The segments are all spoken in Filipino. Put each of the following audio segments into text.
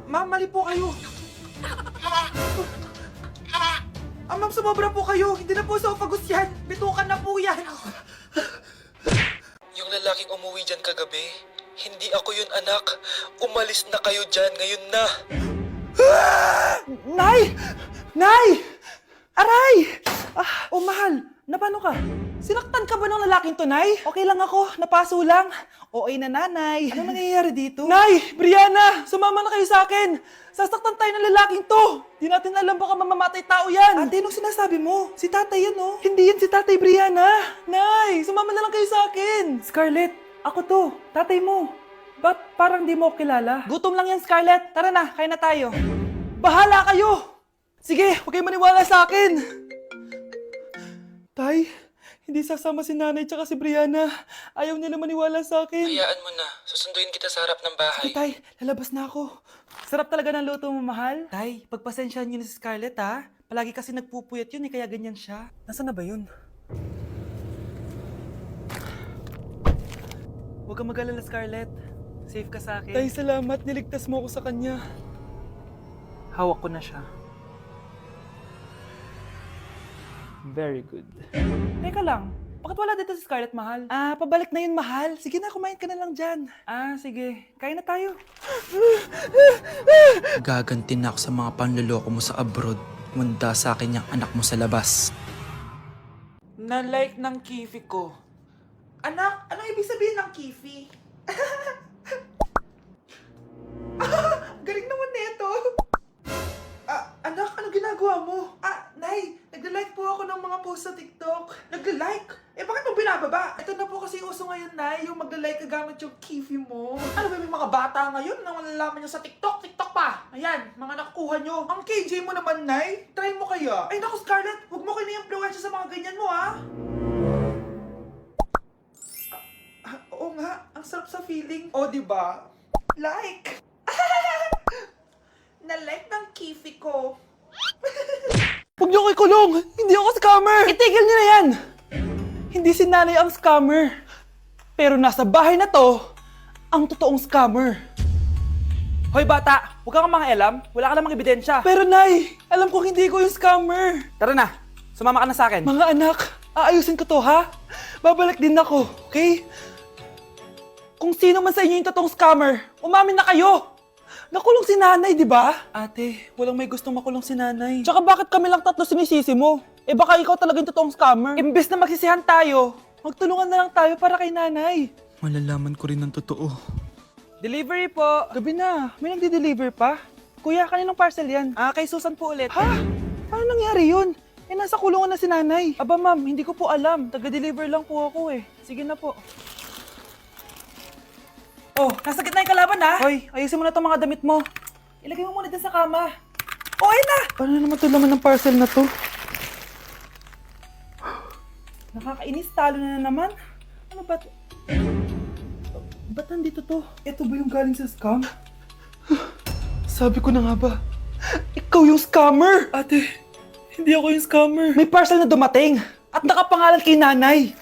Ma'am, mali po kayo. Ma'am, sumobra po kayo. Hindi na po esophagus yan. Bitukan na po yan. Yung lalaking umuwi dyan kagabi, hindi ako yun, anak. Umalis na kayo dyan ngayon na. Nay! Nay! Aray! Oh, mahal. Napano ka? Sinaktan ka ba ng lalaking to, Nay? Okay lang ako. Napaso lang. Okay na, nanay. Ano nangyayari dito? Nay! Brianna! Sumama na kayo sa akin! Sasaktan tayo ng lalaking to! Di natin alam baka mamamatay tao yan! Ate, anong sinasabi mo? Si tatay yan, oh. Hindi yan si tatay, Brianna! Nay! Sumama na lang kayo sa akin! Scarlett, ako to. Tatay mo. Ba't parang di mo ako kilala? Gutom lang yan, Scarlett. Tara na, kain na tayo. Bahala kayo! Sige, huwag kayo maniwala sa akin! Tay, hindi sasama si nanay tsaka si Brianna. Ayaw nila maniwala sa akin. Hayaan mo na. Susunduin kita sa harap ng bahay. Sige, Tay, lalabas na ako. Sarap talaga ng luto mo, mahal. Tay, pagpasensyahan niyo na si Scarlett, ha? Palagi kasi nagpupuyat yun, kaya ganyan siya. Nasaan na ba yun? Huwag kang mag-alala, Scarlett. Safe ka sa akin. Tay, salamat. Niligtas mo ako sa kanya. Hawak ko na siya. Very good. Teka lang, bakit wala dito si Scarlett, mahal? Pabalik na yun, mahal. Sige na, kumain ka na lang dyan. Sige. Kain na tayo. Gaganti na ako sa mga panluloko mo sa abroad. Munda sa akin yung anak mo sa labas. Na-like ng kifi ko. Anak, anong ibig sabihin ng kifi? Galing naman nito. Anak, ano ginagawa mo? Nay, nagla-like po ako ng mga post sa TikTok. Nagla-like? Bakit mo binababa? Ito na po kasi uso ngayon, Nay, yung magla-like ka gamit yung kifi mo. Ano ba, may mga bata ngayon na malalaman nyo sa TikTok? TikTok pa! Ayan, mga nakukuha nyo. Ang KJ mo naman, Nay. Try mo kaya. Ay, naku, Scarlett, huwag mo kini-influensya sa mga ganyan mo, ha? Oo nga, ang sarap sa feeling. O, diba? Like! Na-like ng kifi ko. Huwag niyo ko ikulong! Hindi ako scammer! Itigil niyo na yan! Hindi si nanay ang scammer. Pero nasa bahay na to, ang totoong scammer. Hoy bata, huwag kang mangialam. Wala ka namang ebidensya. Pero nay, alam kong hindi ko yung scammer. Tara na, sumama ka na sa akin. Mga anak, aayusin ko to, ha? Babalik din ako, okay? Kung sino man sa inyo yung totoong scammer, umamin na kayo! Nakulong si nanay, di ba? Ate, walang may gustong makulong si nanay. Tsaka bakit kami lang tatlo sinisisi mo? Baka ikaw talaga yung totoong scammer. Imbes na magsisihan tayo, magtulungan na lang tayo para kay nanay. Malalaman ko rin ang totoo. Delivery po. Gabi na, may nagde-deliver pa? Kuya, kaninong parcel yan? Kay Susan po ulit. Ha? Paano nangyari yun? Nasa kulungan na si nanay. Aba ma'am, hindi ko po alam. Taga-deliver lang po ako eh. Sige na po. Oh, nasa gitna yung kalaban ha? Hoy, ayusin mo na itong mga damit mo. Ilagay mo muna dyan sa kama. Oh, ayun na! Paano naman ito laman ng parcel na to? Nakakainis, talo na naman. Ano ba ito? Ba't nandito to? Ito ba yung galing sa scam? Sabi ko na nga ba, ikaw yung scammer! Ate, hindi ako yung scammer. May parcel na dumating at nakapangalan kay nanay.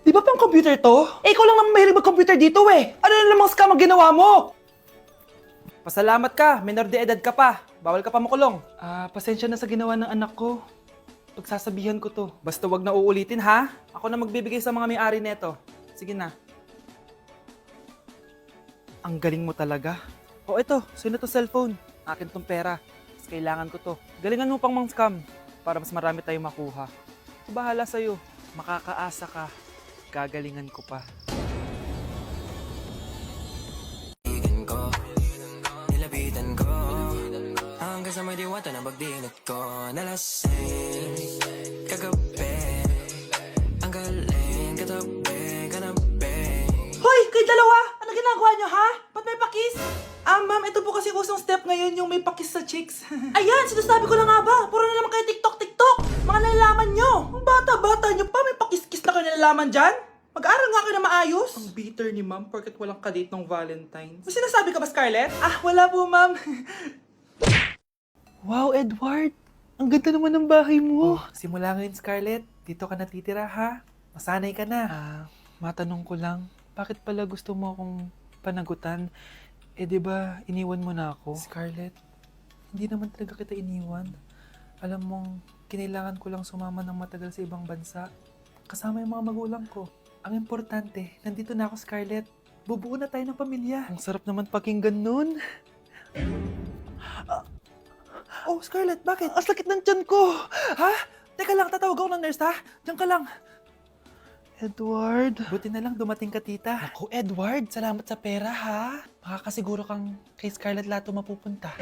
Di ba pang computer to? Ikaw lang naman mahilig mag-computer dito eh. Ano na namang scam ang ginawa mo? Pasalamat ka, minor de edad ka pa. Bawal ka pa makulong. Pasensya na sa ginawa ng anak ko. Pagsasabihan ko to. Basta wag na uulitin ha. Ako na magbibigay sa mga may-ari neto. Sige na. Ang galing mo talaga. O eto, sino to cellphone? Akin tong pera. Mas kailangan ko to. Galingan mo pang mang-scam para mas marami tayong makuha. Bahala sa'yo. Makakaasa ka. Gagalingan ko pa. Nilapitan ko hanggang sa may diwata na pagdilat ko. Nalasing kagabi, ang galing katabi, kanabi. Hoy! Kayo dalawa! Ano ginagawa nyo, ha? Ba't may pakis? Ma'am, ito po kasi usong step ngayon yung may pakis sa chicks. Ayan! Sinasabi ko na nga ba? Puro na naman kayo TikTok! Mga nalalaman nyo! Ang bata-bata nyo pa, may pakis-kis na kayo nalalaman dyan? Mag-aaral nga kayo na maayos? Ang bitter ni ma'am porket walang kadate ng Valentine's. May sinasabi ka ba, Scarlett? Wala po, ma'am. Wow, Edward! Ang ganda naman ng bahay mo. Simula ngayon, Scarlett. Dito ka natitira, ha? Masanay ka na. Matanong ko lang, bakit pala gusto mo akong panagutan? Eh, di ba, iniwan mo na ako? Scarlett, hindi naman talaga kita iniwan. Alam mong, kinailangan ko lang sumama ng matagal sa ibang bansa. Kasama yung mga magulang ko. Ang importante, nandito na ako, Scarlett. Bubuo na tayo ng pamilya. Ang sarap naman pakinggan nun. Oh, Scarlett, bakit? Ang sakit ng tiyan ko. Ha? Teka lang, tatawag ako ng nurse, ha? Diyan ka lang. Edward. Buti na lang dumating ka, tita. Ako, Edward, salamat sa pera, ha? Makakasiguro kang kay Scarlett Lato mapupunta.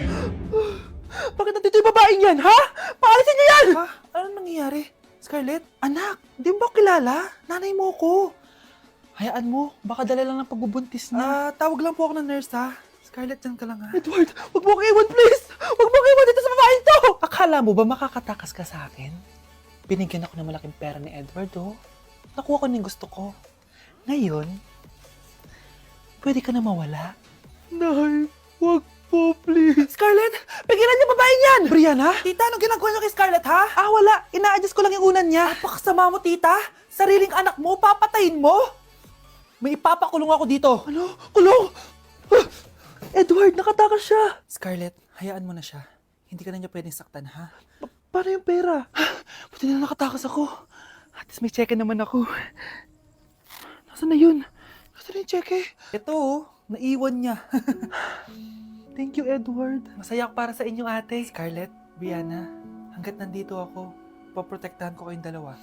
Bakit nandito yung babaeng yan, ha? Paalisin niyo yan! Ha? Ano nangyayari? Scarlett? Anak, di mo ba kilala? Nanay mo ko. Hayaan mo, baka dala lang ng pagbubuntis niya. Tawag lang po ako ng nurse, ha? Scarlett, dyan ka lang, ha? Edward, wag mo akong iwan, please! Wag mo akong iwan dito sa babaeng to! Akala mo ba makakatakas ka sa akin? Binigyan ako ng malaking pera ni Edward, oh. Nakuha ko ng gusto ko. Ngayon, pwede ka na mawala. Nay, wag po, please. Scarlett, pigilan niyo babaeng yan! Brianna? Tita, anong ginagawa niyo kay Scarlett, ha? Wala. Ina-adjust ko lang yung unan niya. Napakasama mo, tita. Sariling anak mo, papatayin mo? May ipapakulong ako dito. Ano? Kulong? Edward, nakatakas siya. Scarlett, hayaan mo na siya. Hindi ka na niya pwedeng saktan, ha? Paano yung pera? Buti na nakatakas ako. At least may cheque naman ako. Nasaan na yun? Nasaan na yung cheque? Ito, oh. Naiwan niya. Thank you, Edward. Masaya ako para sa inyo, ate. Scarlett, Brianna, hanggat nandito ako, poprotektahan ko kayong dalawa.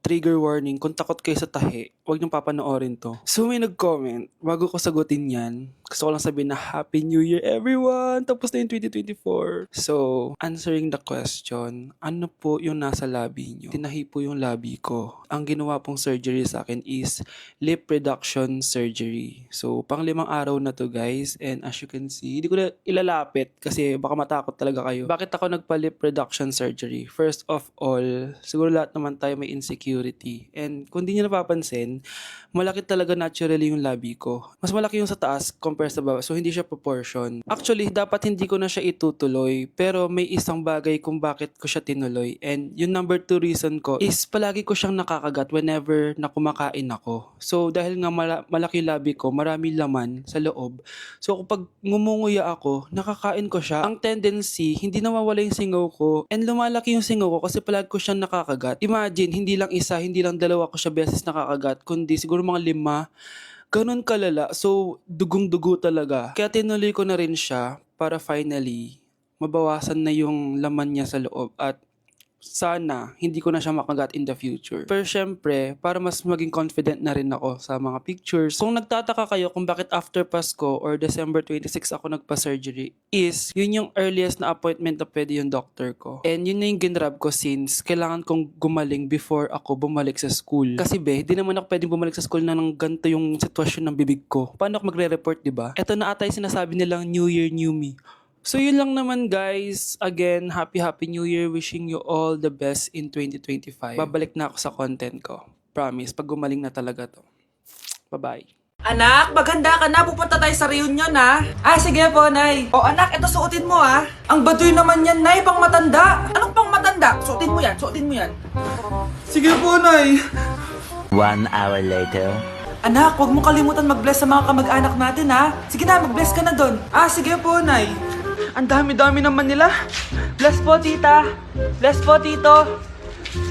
Trigger warning, kung takot kayo sa tahi, huwag niyong papanoorin to. So may nag-comment, bago ko sagutin yan, gusto ko lang sabihin na Happy New Year everyone! Tapos na yung 2024. So, answering the question, ano po yung nasa labi niyo? Tinahi po yung labi ko. Ang ginawa pong surgery sa akin is lip reduction surgery. So, pang-5 araw na to guys, and as you can see, hindi ko na ilalapit kasi baka matakot talaga kayo. Bakit ako nagpa-lip reduction surgery? First of all, siguro lahat naman tayo may insecurity. And kung di nyo napapansin, malaki talaga naturally yung labi ko. Mas malaki yung sa taas compare sa baba. So, hindi siya proportion. Actually, dapat hindi ko na siya itutuloy. Pero may isang bagay kung bakit ko siya tinuloy. And yung number 2 reason ko is palagi ko siyang nakakagat whenever na kumakain ako. So, dahil nga malaki yung labi ko, marami laman sa loob. So, kapag ngumunguya ako, nakakain ko siya. Ang tendency, hindi nawawala yung singaw ko. And lumalaki yung singaw ko kasi palagi ko siyang nakakagat. Imagine, hindi lang isa, hindi lang dalawa ko siya beses nakakagat, kundi siguro mga 5. Ganun kalala. So, dugong-dugo talaga. Kaya tinuloy ko na rin siya para finally mabawasan na yung laman niya sa loob at sana hindi ko na siya makagat in the future. Pero syempre, para mas maging confident na rin ako sa mga pictures. Kung nagtataka kayo kung bakit after Pasko or December 26 ako nagpa-surgery, is yun yung earliest na appointment na pwede yung doctor ko. And yun na yung ginrab ko since kailangan kong gumaling before ako bumalik sa school. Kasi di naman ako pwedeng bumalik sa school na nang ganito yung sitwasyon ng bibig ko. Paano ako magre-report, diba? Ito na ata yung sinasabi nilang New Year, New Me. So yun lang naman guys. Again, Happy New Year. Wishing you all the best in 2025. Babalik na ako sa content ko. Promise, pag gumaling na talaga to. Bye-bye. Anak, maghanda ka na. Pupunta tayo sa reunion, ha? Sige po, Nay. O anak, ito suotin mo, ha? Ang baduy naman yan, Nay. Pang matanda. Anong pang matanda? Suotin mo yan, suotin mo yan. Sige po, Nay. 1 hour later. Anak, huwag mo kalimutan mag-bless sa mga kamag-anak natin, ha? Sige na, mag-bless ka na doon. Sige po, Nay. Ang dami-dami naman nila. Bless po, tita. Bless po, tito.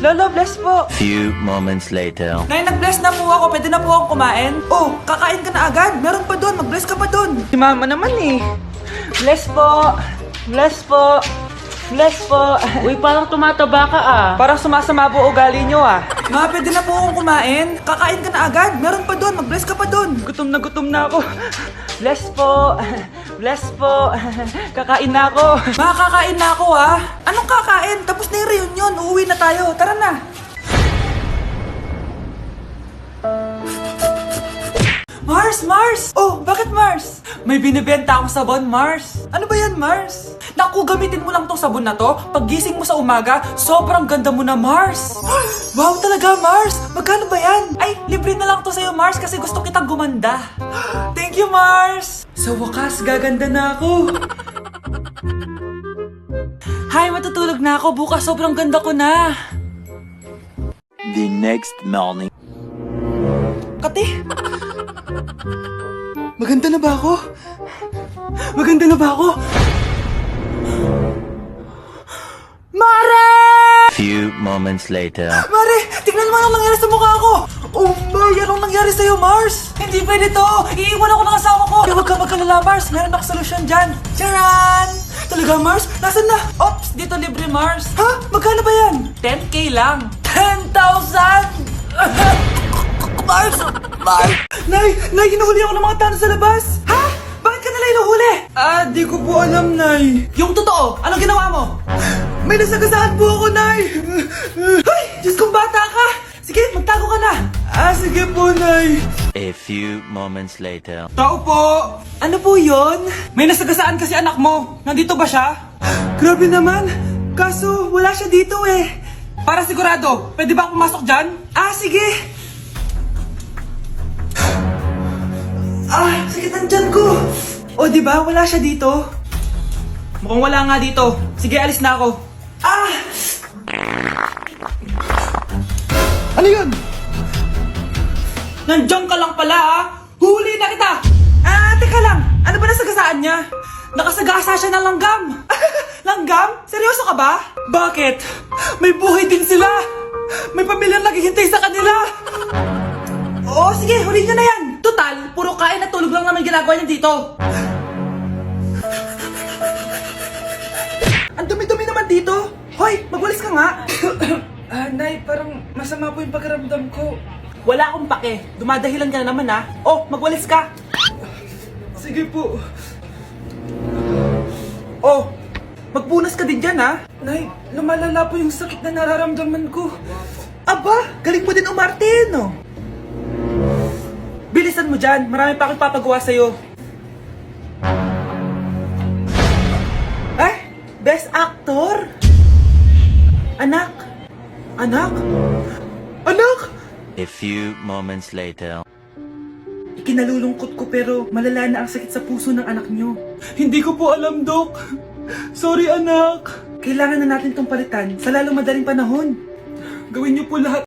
Lolo, bless po. Few moments later. Nay, nag-bless na po ako. Pwede na po akong kumain? Oh, kakain ka na agad. Meron pa doon. Mag-bless ka pa doon. Si mama naman eh. Bless po. Bless po. Bless po. Uy, parang tumataba ka Parang sumasama po ugali nyo Ma, pwede na po akong kumain? Kakain ka na agad. Meron pa doon. Mag-bless ka pa doon. Gutom na ako. Bless po. Bless po. Kakain na ako. Ma, kakain na ako, ha? Anong kakain? Tapos na yung reunion. Uuwi na tayo. Tara na. Mars! Mars! Oh, bakit Mars? May binibenta akong sabon, Mars. Ano ba yan, Mars? Naku, gamitin mo lang tong sabon na to. Pag gising mo sa umaga, sobrang ganda mo na, Mars. Wow, talaga, Mars. Magkano ba yan? Ay, libre na lang to sa'yo, Mars, kasi gusto kitang gumanda. Thank you, Mars. Sa wakas, gaganda na ako. Hi, matutulog na ako. Bukas, sobrang ganda ko na. The next morning. Kati! Maganda na ba ako? Maganda na ba ako? Mare! Few moments later. Mare, tignan mo anong nangyari sa mukha ko! Oh my, anong nangyari sa'yo, Mars? Hindi pwede to! Iiwan ako ng asawa ko! Huwag ka magkalala, Mars! Meron ako solusyon dyan! Charan! Talaga, Mars? Nasaan na? Ops, dito libre, Mars! Ha? Magkano ba yan? 10K lang! 10,000! Mars! Mars! Nay! Nay, hinuhuli ako ng mga tano sa labas! Ha? Bakit ka nila hinuhuli? Di ko po alam, Nay. Yung totoo, anong ginawa mo? May nasagasaan po ako, Nay. Ay! Diyos kong bata ka! Sige, magtago ka na! Sige po, Nay. A few moments later. Tao po. Ano po yon? May nasagasaan kasi anak mo. Nandito ba siya? Grabe naman. Kaso, wala siya dito eh. Para sigurado, pwede ba ako pumasok dyan? Sige. Sakit ang tiyan ko. O, di ba? Wala siya dito. Mukhang wala nga dito. Sige, alis na ako. Ano yun? Nandiyan ka lang pala ha! Huli na kita! Teka lang. Ano ba nasagasaan niya? Nakasagasa siya ng langgam! Langgam? Seryoso ka ba? Bakit? May buhay din sila! May pamilyang naghihintay sa kanila! Oo, sige. Huli niyo na yan. Total, puro kain at tulog lang naman ginagawa niya dito. Ang dumi-dumi naman dito. Hoy, magwalis ka nga. Nay, parang masama po yung pakiramdam ko. Wala akong pake. Dumadahilan ka na naman ha. Oh, magwalis ka. Sige po. Oh, magpunas ka din dyan, ha? Nay, lumalala po yung sakit na nararamdaman ko. Aba, galing mo din umarte, no? Bilisan mo dyan. Marami pa akong papagawa sa'yo. Best actor? Anak? Anak? Anak? A few moments later. Ikinalulungkot ko pero malala na ang sakit sa puso ng anak nyo. Hindi ko po alam, Dok. Sorry, anak. Kailangan na natin tong palitan sa lalong madaling panahon. Gawin niyo po lahat